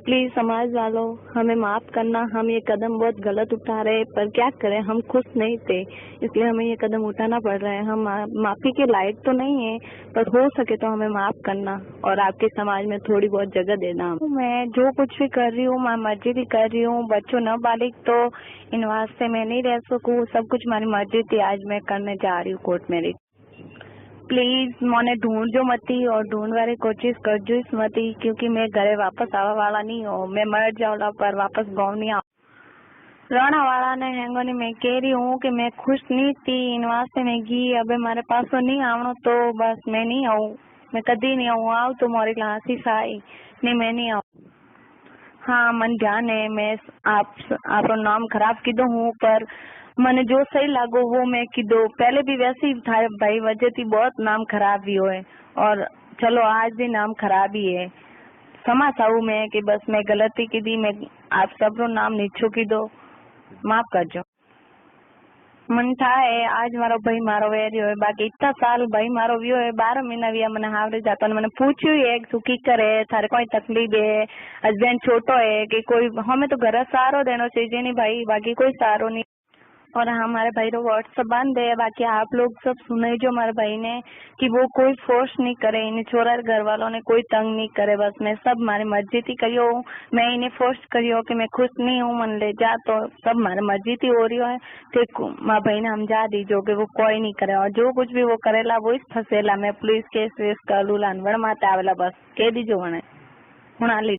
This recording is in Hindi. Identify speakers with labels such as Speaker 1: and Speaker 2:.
Speaker 1: प्लीज समाज वालों हमें माफ करना। हम ये कदम बहुत गलत उठा रहे हैं, पर क्या करें, हम खुश नहीं थे, इसलिए हमें ये कदम उठाना पड़ रहा है। हम माफी के लायक तो नहीं है, पर हो सके तो हमें माफ करना और आपके समाज में थोड़ी बहुत जगह देना। मैं जो कुछ भी कर रही हूँ, मैं मर्जी भी कर रही हूँ। बच्चों न बालिग तो इन वास्ते मैं नहीं रह सकूँ, सब कुछ मारी मर्जी थी। आज मैं करने जा रही हूँ कोर्ट मैरिज। प्लीज મને ढूंढજો मती और ढूंढ वाली कोशिश करजो इस मती, क्योंकि मैं घरे वापस आवा वाला नहीं हूँ। मैं मर जाऊला पर वापस गाँव नहीं आऊँ। रहना वाला ने हैंगोनी मैं कह रही हूँ कि मैं खुश नहीं थी, इन वास्ते मैं गी। अबे मारे पास तो नहीं आवनो तो बस मैं नहीं आऊँ, मैं कदी नहीं आऊँ। आऊ तो मोरी लासी साई नहीं, मैं नहीं आऊँ। हाँ मन ध्यान है, मैं आपको नाम खराब कीधो हूँ, पर मैंने जो सही लागो वो मैं कीधो। पहले भी वैसे ही था भाई, वजह थी बहुत नाम खराब भी हुए, और चलो आज भी नाम खराब ही है। क्षमा चाहूँ मैं कि बस मैं गलती की दी, मैं आप सबरो नाम नीचो कीधो, माफ करजो। मन था है आज मारो भाई मारो वेरियो है, बाकी इतना साल भाई मारो वियो है, 12 महीना विया मैंने हावड़े जाता मैंने पूछ्યું है कि तू की करे, थारे कोई तकलीफ है, हस्बैंड छोटो है कि कोई, हमें तो घर सहारो देना चाहिए नहीं भाई, बाकी कोई सहारो नहीं। और हमारे भाई रो व्हाट्सएप बंद है, बाकी आप लोग सब सुने जो हमारे भाई ने कि वो कोई फोर्स नहीं करे, इन छोरा घर वालों ने कोई तंग नहीं करे, बस मैं सब मारी मर्जी थी करियो। मैं इन्हें फोर्स करियो कि मैं खुश नहीं हूँ, मन ले जा, तो सब मारी मर्जी थी हो रही है। तो माँ भाई ने हम जा दीजो कि वो कोई नहीं करे, और जो कुछ भी वो करेला वो फसेला। मैं पुलिस केस वेस कर लूला, माता आवेला, बस कह दीजो उन्हें हूँ।